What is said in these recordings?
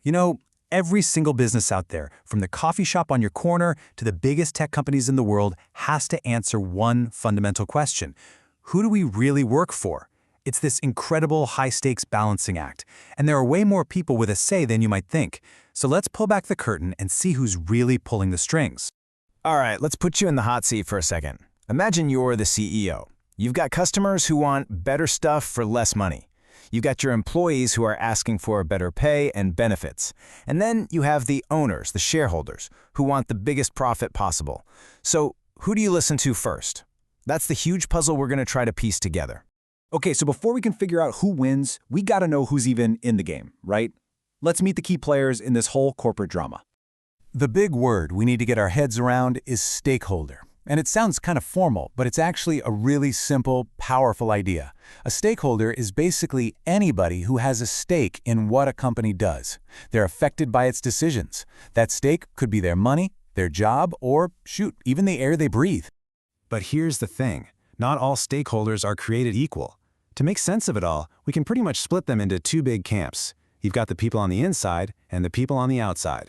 You know, every single business out there, from the coffee shop on your corner to the biggest tech companies in the world, has to answer one fundamental question. Who do we really work for? It's this incredible high-stakes balancing act, and there are way more people with a say than you might think. So let's pull back the curtain and see who's really pulling the strings. All right, let's put you in the hot seat for a second. Imagine you're the CEO. You've got customers who want better stuff for less money. You've got your employees who are asking for better pay and benefits. And then you have the owners, the shareholders, who want the biggest profit possible. So who do you listen to first? That's the huge puzzle we're going to try to piece together. Okay, so before we can figure out who wins, we gotta know who's even in the game, right? Let's meet the key players in this whole corporate drama. The big word we need to get our heads around is stakeholder. And it sounds kind of formal, but it's actually a really simple, powerful idea. A stakeholder is basically anybody who has a stake in what a company does. They're affected by its decisions. That stake could be their money, their job, or, shoot, even the air they breathe. But here's the thing. Not all stakeholders are created equal. To make sense of it all, we can pretty much split them into two big camps. You've got the people on the inside and the people on the outside.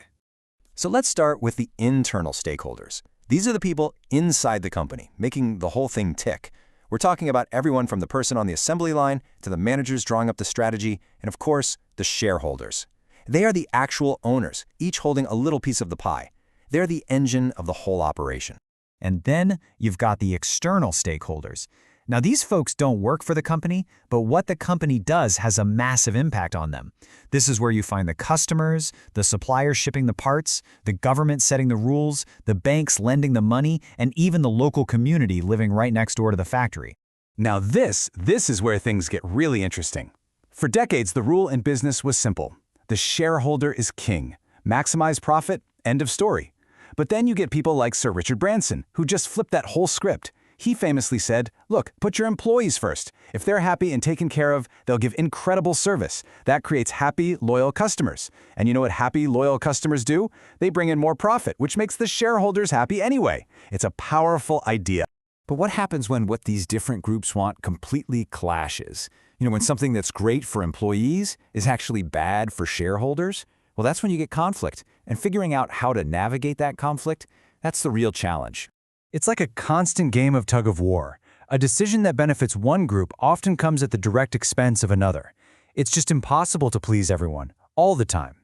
So let's start with the internal stakeholders. These are the people inside the company, making the whole thing tick. We're talking about everyone from the person on the assembly line to the managers drawing up the strategy, and of course, the shareholders. They are the actual owners, each holding a little piece of the pie. They're the engine of the whole operation. And then you've got the external stakeholders. Now, these folks don't work for the company, but what the company does has a massive impact on them. This is where you find the customers, the suppliers shipping the parts, the government setting the rules, the banks lending the money, and even the local community living right next door to the factory. Now this is where things get really interesting. For decades, the rule in business was simple. The shareholder is king. Maximize profit, end of story. But then you get people like Sir Richard Branson, who just flipped that whole script. He famously said, look, put your employees first. If they're happy and taken care of, they'll give incredible service. That creates happy, loyal customers. And you know what happy, loyal customers do? They bring in more profit, which makes the shareholders happy anyway. It's a powerful idea. But what happens when what these different groups want completely clashes? You know, when something that's great for employees is actually bad for shareholders? Well, that's when you get conflict. And figuring out how to navigate that conflict, that's the real challenge. It's like a constant game of tug-of-war. A decision that benefits one group often comes at the direct expense of another. It's just impossible to please everyone, all the time.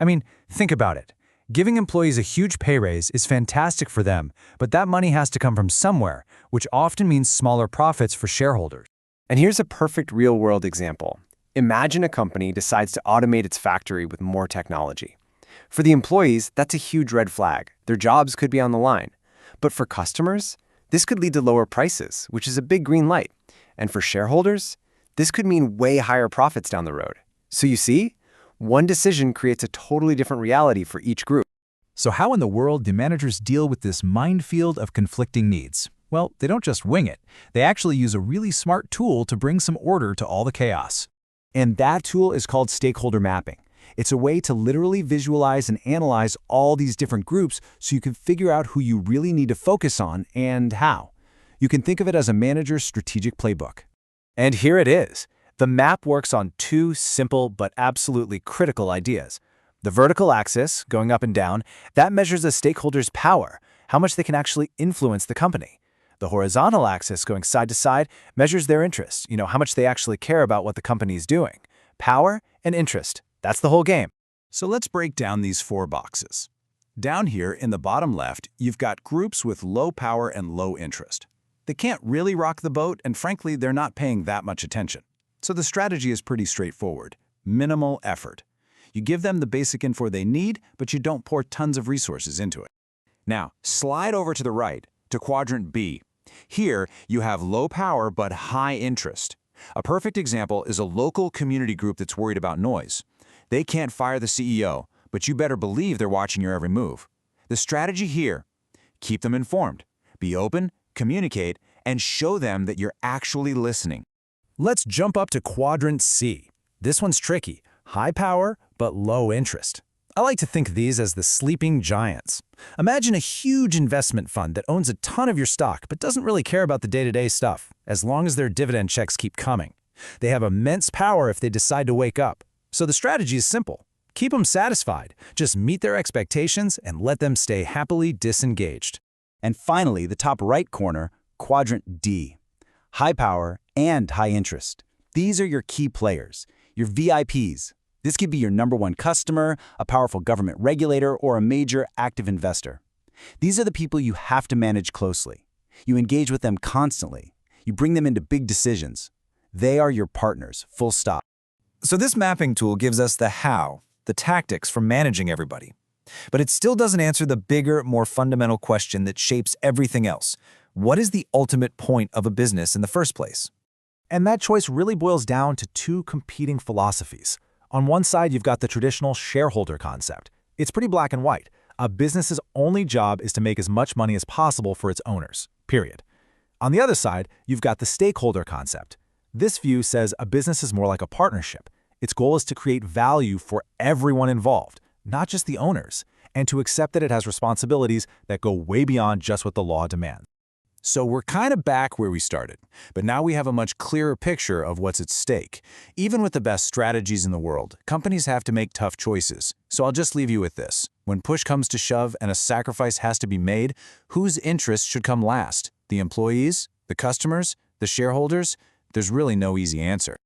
I mean, think about it. Giving employees a huge pay raise is fantastic for them, but that money has to come from somewhere, which often means smaller profits for shareholders. And here's a perfect real-world example. Imagine a company decides to automate its factory with more technology. For the employees, that's a huge red flag. Their jobs could be on the line. But for customers, this could lead to lower prices, which is a big green light. And for shareholders, this could mean way higher profits down the road. So you see, one decision creates a totally different reality for each group. So how in the world do managers deal with this minefield of conflicting needs? Well, they don't just wing it. They actually use a really smart tool to bring some order to all the chaos. And that tool is called stakeholder mapping. It's a way to literally visualize and analyze all these different groups so you can figure out who you really need to focus on and how. You can think of it as a manager's strategic playbook. And here it is. The map works on two simple but absolutely critical ideas. The vertical axis, going up and down, that measures a stakeholder's power, how much they can actually influence the company. The horizontal axis, going side to side, measures their interest, how much they actually care about what the company is doing. Power and interest. That's the whole game. So let's break down these four boxes. Down here in the bottom left, you've got groups with low power and low interest. They can't really rock the boat, and frankly, they're not paying that much attention. So the strategy is pretty straightforward. Minimal effort. You give them the basic info they need, but you don't pour tons of resources into it. Now, slide over to the right, to quadrant B. Here, you have low power but high interest. A perfect example is a local community group that's worried about noise. They can't fire the CEO, but you better believe they're watching your every move. The strategy here, keep them informed, be open, communicate, and show them that you're actually listening. Let's jump up to quadrant C. This one's tricky. High power, but low interest. I like to think of these as the sleeping giants. Imagine a huge investment fund that owns a ton of your stock but doesn't really care about the day-to-day stuff, as long as their dividend checks keep coming. They have immense power if they decide to wake up. So the strategy is simple. Keep them satisfied. Just meet their expectations and let them stay happily disengaged. And finally, the top right corner, quadrant D. High power and high interest. These are your key players, your VIPs. This could be your #1 customer, a powerful government regulator, or a major active investor. These are the people you have to manage closely. You engage with them constantly. You bring them into big decisions. They are your partners, full stop. So this mapping tool gives us the how, the tactics for managing everybody. But it still doesn't answer the bigger, more fundamental question that shapes everything else. What is the ultimate point of a business in the first place? And that choice really boils down to two competing philosophies. On one side, you've got the traditional shareholder concept. It's pretty black and white. A business's only job is to make as much money as possible for its owners, period. On the other side, you've got the stakeholder concept. This view says a business is more like a partnership. Its goal is to create value for everyone involved, not just the owners, and to accept that it has responsibilities that go way beyond just what the law demands. So we're kind of back where we started, but now we have a much clearer picture of what's at stake. Even with the best strategies in the world, companies have to make tough choices. So I'll just leave you with this. When push comes to shove and a sacrifice has to be made, whose interests should come last? The employees? The customers? The shareholders? There's really no easy answer.